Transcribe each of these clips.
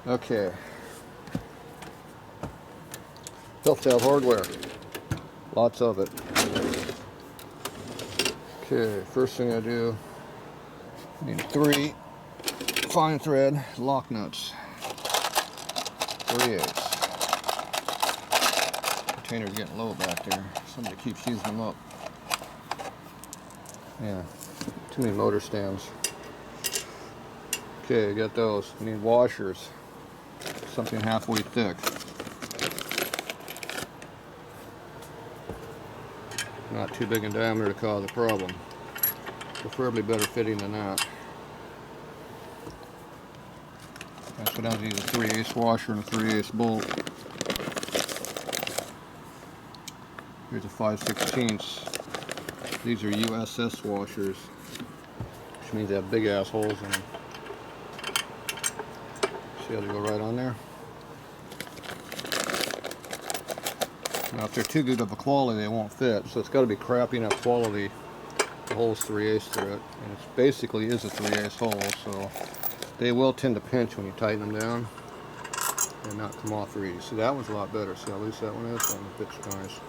Okay. Telltale hardware. Lots of it. Okay, first thing I do, I need 3 fine thread lock nuts. 3/8. Container's getting low back there. Somebody keeps using them up. Yeah, too many motor stands. Okay, got those. I need washers. Something halfway thick. Not too big in diameter to cause a problem. Preferably better fitting than that. That's what I use, a 3/8 washer and a 3/8 bolt. Here's a 5/16. These are USS washers, which means they have big ass holes in them. See how they go right on there? Now if they're too good of a quality, they won't fit, so it's got to be crappy enough quality. The hole's 3/8 through it, and it basically is a 3/8 hole, so they will tend to pinch when you tighten them down and not come off very easy. See, that one's a lot better. See how loose that one is? That one fits nice.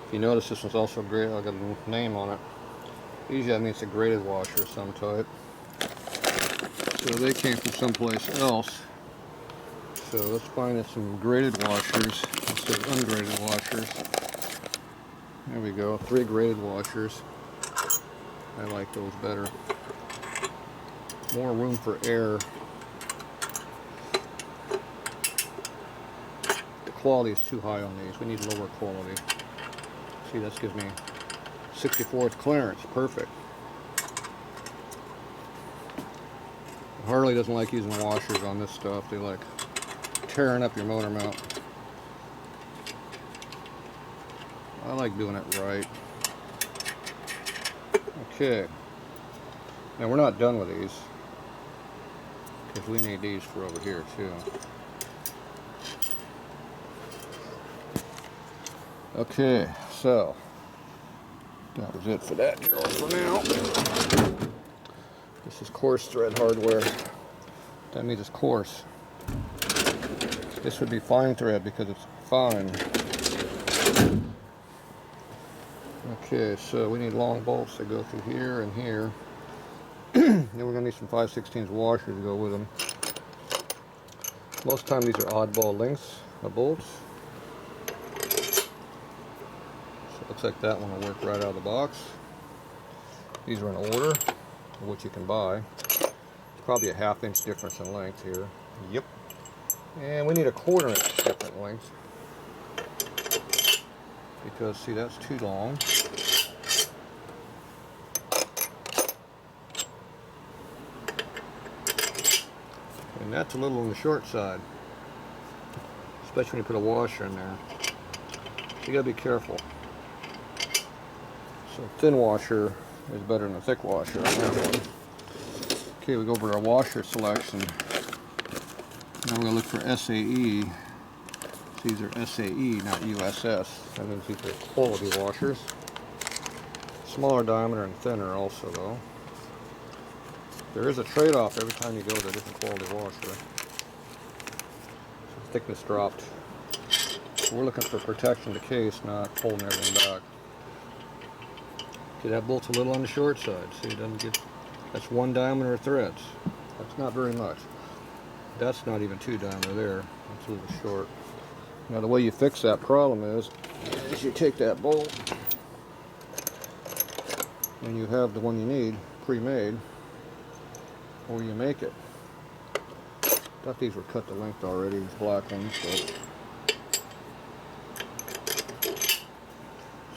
If you notice, this one's also great. I got a name on it. Usually that means a graded washer of some type. So they came from someplace else. So let's find us some graded washers instead of ungraded washers. There we go, 3 graded washers. I like those better. More room for error. The quality is too high on these. We need lower quality. See, that gives me 64th clearance. Perfect. Harley doesn't like using washers on this stuff. They like tearing up your motor mount. I like doing it right. Okay. Now we're not done with these, because we need these for over here too. Okay, so that was it for that drawer for now. This is coarse thread hardware. That means it's coarse. This would be fine thread because it's fine. Okay, so we need long bolts that go through here and here. Then we're going to need some 5/16 washers to go with them. Most of the time these are oddball lengths of bolts. So it looks like that one will work right out of the box. These are in order of what you can buy. Probably a 1/2 inch difference in length here. Yep. And we need a 1/4 inch different length. Because, see, that's too long. And that's a little on the short side. Especially when you put a washer in there. So you gotta be careful. So a thin washer is better than a thick washer on that one. Okay, we go over to our washer selection. Now we're going to look for SAE. These are SAE, not USS. That means these are quality washers. Smaller diameter and thinner also though. There is a trade-off every time you go to a different quality washer. So the thickness dropped. So we're looking for protection to the case, not holding everything back. See, that bolt's a little on the short side. See, it doesn't get... That's 1 diameter of threads. That's not very much. That's not even 2 diameter there. That's a little short. Now the way you fix that problem is you take that bolt and you have the one you need pre-made, or you make it. I thought these were cut to length already, these black ones. But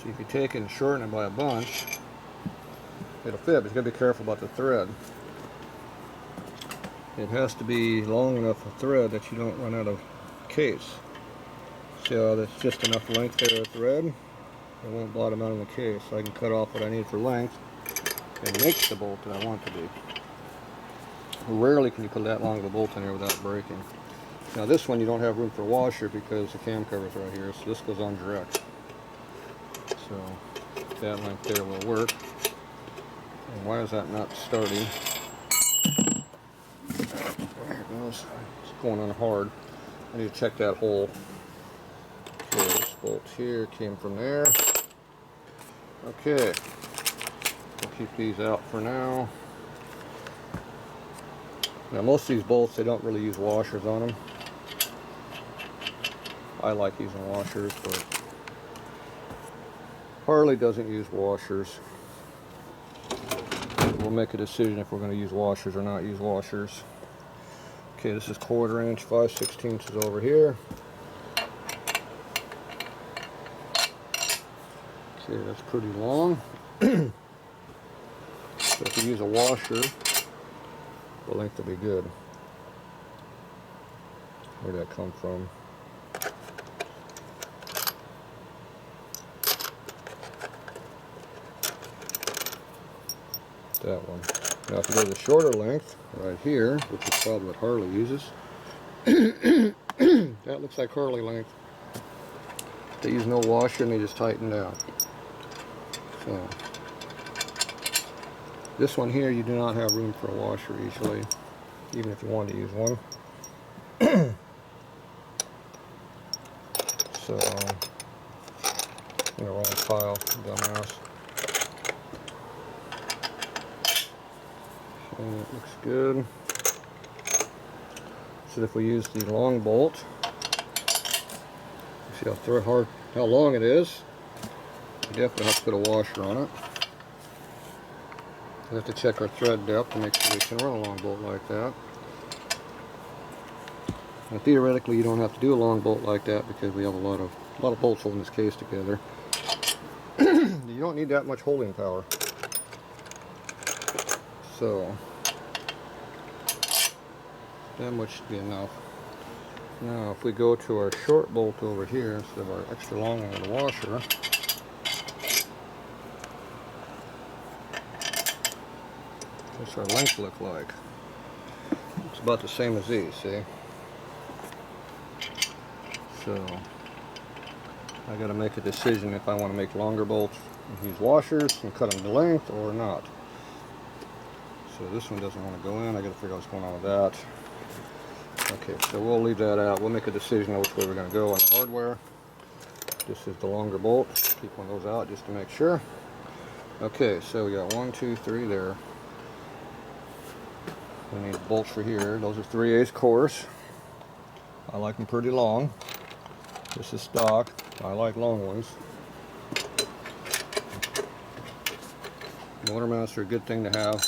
see, if you take it and shorten it by a bunch, it'll fit, but you gotta be careful about the thread. It has to be long enough a thread that you don't run out of case. See how that's just enough length there of thread? It won't bottom out in the case. So I can cut off what I need for length and make the bolt that I want to be. Rarely can you put that long of a bolt in there without breaking. Now this one you don't have room for a washer because the cam cover's right here, so this goes on direct. So that length there will work. And why is that not starting? There it goes. It's going on hard. I need to check that hole. Okay, this bolt here came from there. Okay, we'll keep these out for now. Now most of these bolts, they don't really use washers on them. I like using washers, but Harley doesn't use washers. We'll make a decision if we're going to use washers or not use washers. Okay, this is 1/4 inch, 5/16 over here. Okay, that's pretty long. So if you use a washer, the length will be good. Where'd that come from? That one. Now if you go to the shorter length, right here, which is probably what Harley uses, that looks like Harley length. They use no washer and they just tighten down. So this one here, you do not have room for a washer easily, even if you wanted to use one. So in the wrong pile, dumbass. And it looks good. So if we use the long bolt, see how long it is. You definitely have to put a washer on it. We have to check our thread depth to make sure we can run a long bolt like that. And theoretically, you don't have to do a long bolt like that because we have a lot of bolts holding this case together. You don't need that much holding power. So that much should be enough. Now if we go to our short bolt over here instead of our extra long one with the washer, what's our length look like? It's about the same as these, see? So I got to make a decision if I want to make longer bolts and use washers and cut them to length or not. So this one doesn't want to go in. I got to figure out what's going on with that. Okay, so we'll leave that out. We'll make a decision on which way we're going to go on the hardware. This is the longer bolt. Keep one of those out just to make sure. Okay, so we got 1, 2, 3 there. We need bolts for here. Those are 3/8 cores. I like them pretty long. This is stock. I like long ones. Motor mounts are a good thing to have.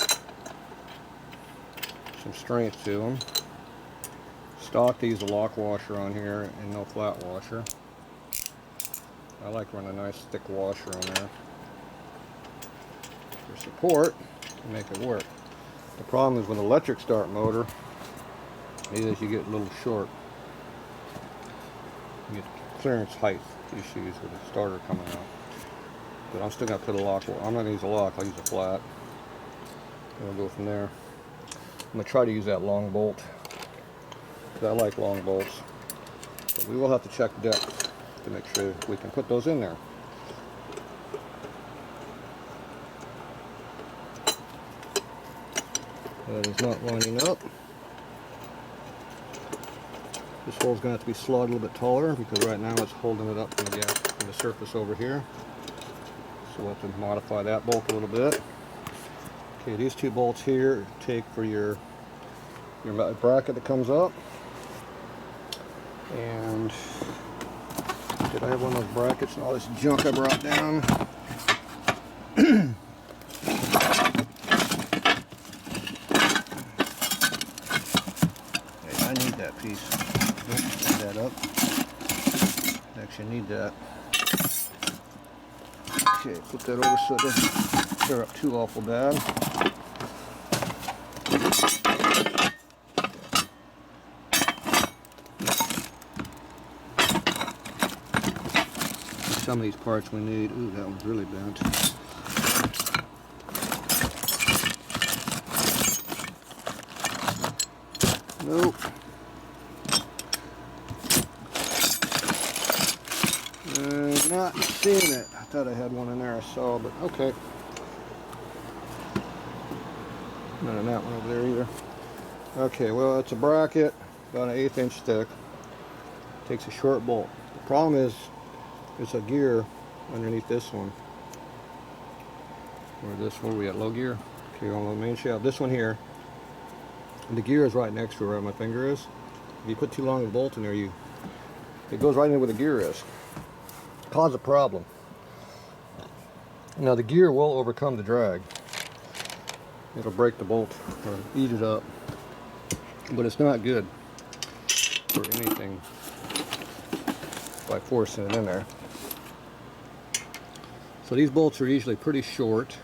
Some strength to them. Stock, they use a lock washer on here and no flat washer. I like running a nice thick washer on there for support to make it work. The problem is with an electric start motor is you get a little short. You get clearance height issues with the starter coming out. But I'm still going to put a lock. I'm not going to use a lock, I'll use a flat. And we'll go from there. I'm going to try to use that long bolt. I like long bolts. But we will have to check the depth to make sure we can put those in there. That is not lining up. This hole's going to have to be slotted a little bit taller because right now it's holding it up from the gap from the surface over here. So we'll have to modify that bolt a little bit. Okay, these two bolts here take for your bracket that comes up. And did I have one of those brackets and all this junk I brought down? Hey, I need that piece. Put that up. I actually need that. Okay, flip that over so it doesn't tear up too awful bad. Some of these parts we need. Ooh, that one's really bent. Nope. Not seeing it. I thought I had one in there I saw, but okay. Not in that one over there either. Okay, well, it's a bracket, about an 1/8 inch thick. Takes a short bolt. The problem is, there's a gear underneath this one. Where we at, low gear? Okay, on the main shaft. This one here, and the gear is right next to where my finger is. If you put too long of a bolt in there, it goes right in where the gear is. Cause a problem. Now the gear will overcome the drag. It'll break the bolt or eat it up. But it's not good for anything by forcing it in there. So these bolts are usually pretty short.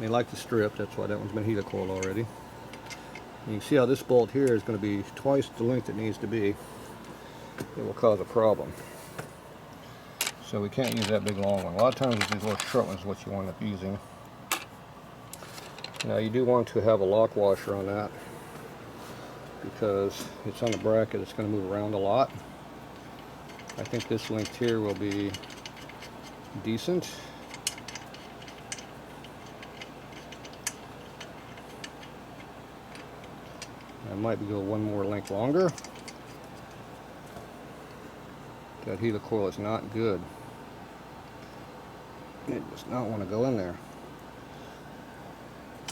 They like to strip, that's why that one's been helicoiled already. And you can see how this bolt here is going to be twice the length it needs to be. It will cause a problem. So we can't use that big long one. A lot of times these little short ones is what you wind up using. Now you do want to have a lock washer on that, because it's on the bracket, it's going to move around a lot. I think this length here will be decent. I might go one more length longer. That helicoil is not good. It does not want to go in there.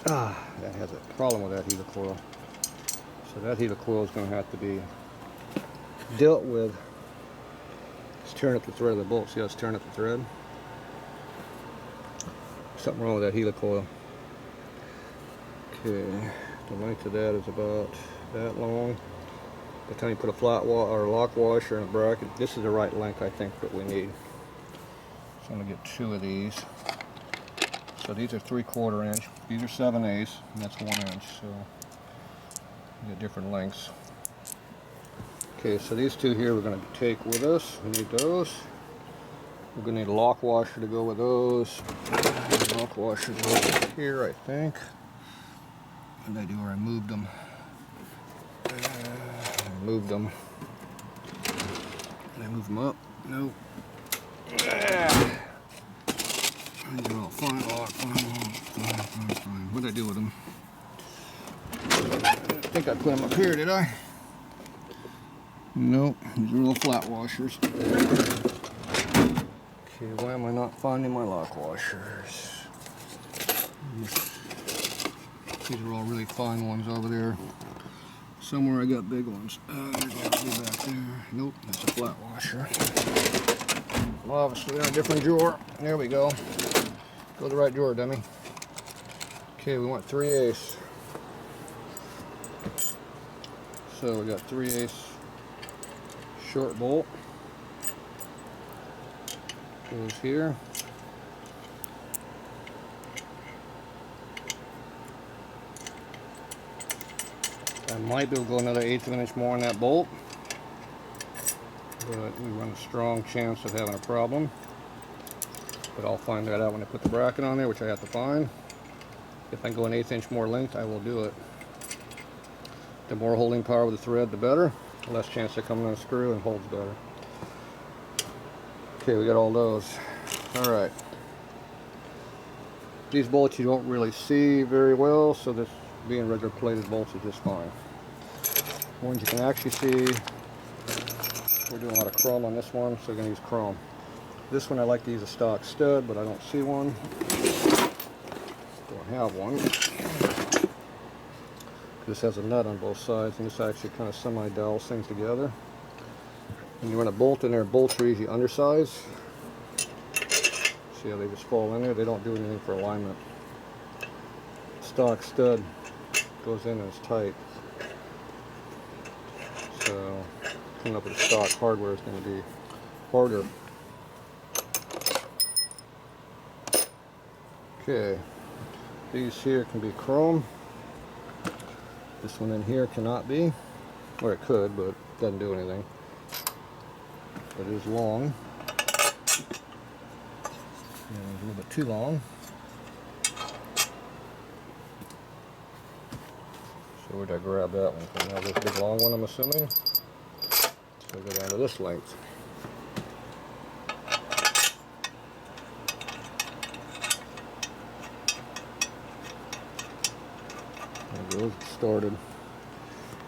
That has a problem with that helicoil. So that helicoil is going to have to be dealt with. It's tearing up the thread of the bolt. See how it's tearing up the thread? Something wrong with that helicoil. Okay, the length of that is about that long. By the time you put a flat or lock washer in a bracket, this is the right length I think that we need. So I'm going to get 2 of these. So these are 3/4 inch. These are 7/8, and that's 1 inch. So you get different lengths. Okay, so these 2 here we're going to take with us. We need those. We're going to need a lock washer to go with those. Lock washer goes here, I think. What did I do? I moved them. I moved them. Did I move them up? Nope. These are all fine. What did I do with them? I think I put them up here, did I? Nope. These are all flat washers. Okay, why am I not finding my lock washers? These are all really fine ones over there. Somewhere I got big ones. They're going to be back there. Nope, that's a flat washer. Well, obviously in a different drawer. There we go. Go to the right drawer, dummy. Okay, we want 3/8. So we got 3/8 short bolt. Goes here. I might be able to go another 1/8 of an inch more on that bolt, but we run a strong chance of having a problem. But I'll find that out when I put the bracket on there, which I have to find. If I can go an 1/8 inch more length, I will do it. The more holding power with the thread, the better. The less chance of coming on a screw and holds better. Okay, we got all those. Alright. These bolts you don't really see very well, so this being regular plated bolts is just fine. Ones you can actually see, we're doing a lot of chrome on this one, so we're going to use chrome. This one I like to use a stock stud, but I don't see one. Don't have one. This has a nut on both sides, and this actually kind of semi-dowels things together. When you run a bolt in there, bolts are usually undersized. See how they just fall in there? They don't do anything for alignment. Stock stud goes in and it's tight. So coming up with stock hardware is going to be harder. Okay, these here can be chrome. This one in here cannot be, or it could, but it doesn't do anything. But it is long. And it's a little bit too long. So where did I grab that one from? Now this big long one, I'm assuming. So I go down to this length. There it goes, it started.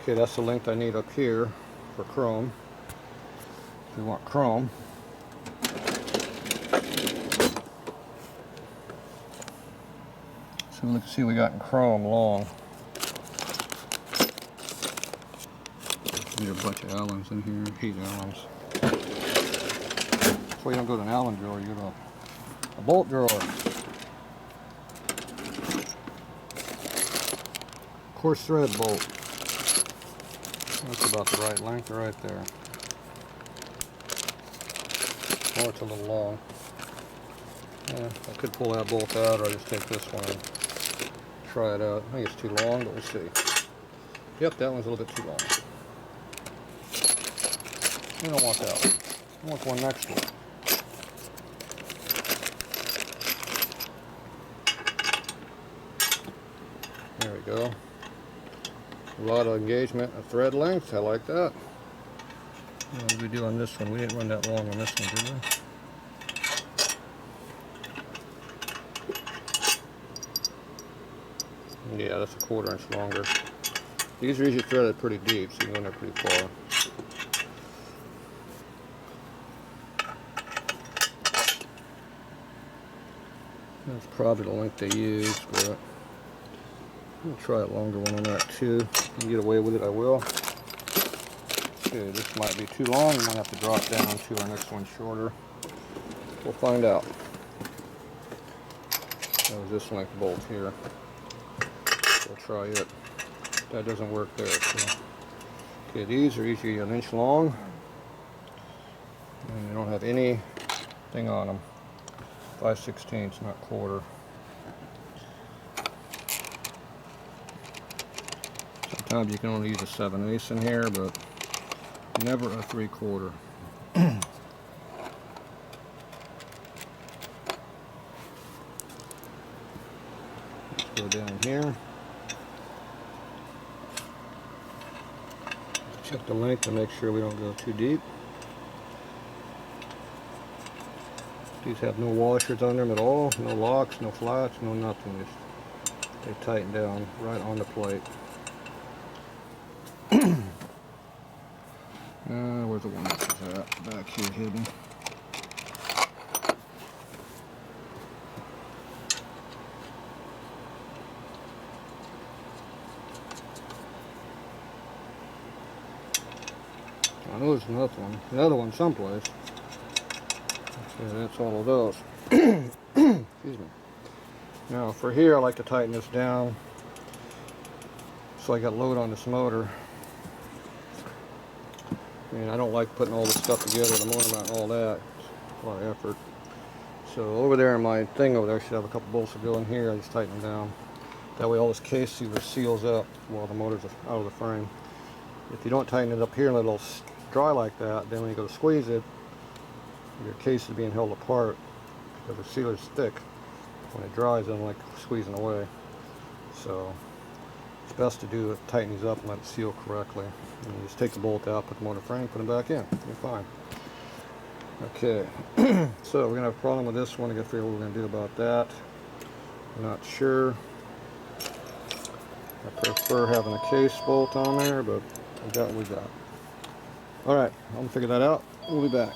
Okay, that's the length I need up here for chrome. If you want chrome. So let's see what we got in chrome long. Need a bunch of Allens in here. I hate Allens. That's why you don't go to an Allen drawer, you go to a bolt drawer. Coarse thread bolt. That's about the right length right there. Or it's a little long. Yeah, I could pull that bolt out, or I just take this one and try it out. I think it's too long, but we'll see. Yep, that one's a little bit too long. I don't want that one. I want the one next to it. There we go. A lot of engagement of thread length. I like that. What did we do on this one? We didn't run that long on this one, did we? Yeah, that's a 1/4 inch longer. These are usually threaded pretty deep, so you can go in there pretty far. That's probably the length they use, but I'll try a longer one on that too. If I can get away with it, I will. Okay, this might be too long. We might have to drop down to our next one shorter. We'll find out. That was this length bolt here. We'll try it. That doesn't work there. So. Okay, these are usually 1 inch long, and they don't have anything on them. 5/16, not 1/4. Sometimes you can only use a 7/8 in here, but never a 3/4. Let's go down here. Check the length to make sure we don't go too deep. These have no washers on them at all, no locks, no flats, no nothing. Just they tighten down right on the plate. Where's the one that's at? Back here hidden. I know there's another one someplace. Okay, that's all of those. Excuse me. Now for here, I like to tighten this down so I got load on this motor. And I don't like putting all this stuff together, the motor mount and all that. It's a lot of effort. So over there in my thing over there, I should have a couple bolts that go in here. I just tighten them down. That way all this case seals up while the motor's out of the frame. If you don't tighten it up here and let it all dry like that, then when you go to squeeze it, your case is being held apart because the sealer's thick. When it dries, it doesn't like squeezing away. So it's best to do it, tighten these up and let it seal correctly. And you just take the bolt out, put the motor frame, put it back in. You're fine. Okay, so we're gonna have a problem with this one. I gotta figure out what we're gonna do about that. I'm not sure. I prefer having a case bolt on there, but we got what we got. All right, I'm gonna figure that out. We'll be back.